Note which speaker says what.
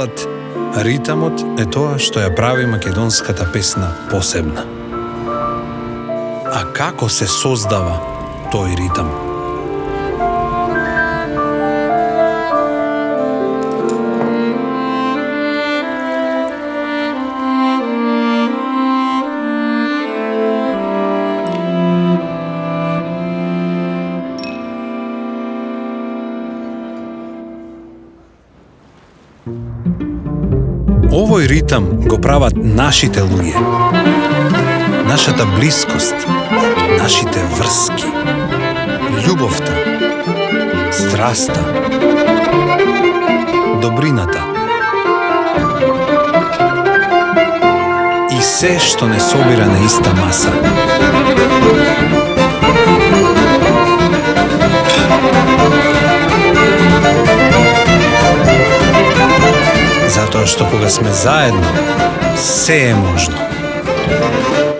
Speaker 1: велат, ритамот е тоа што ја прави македонската песна посебна. А како се создава тој ритам? Овој ритам го прават нашите луѓе, нашата блискост, нашите врски, љубовта, страста, добрината и се што не собира на иста маса. Затоа што кога сме заедно, се е можно.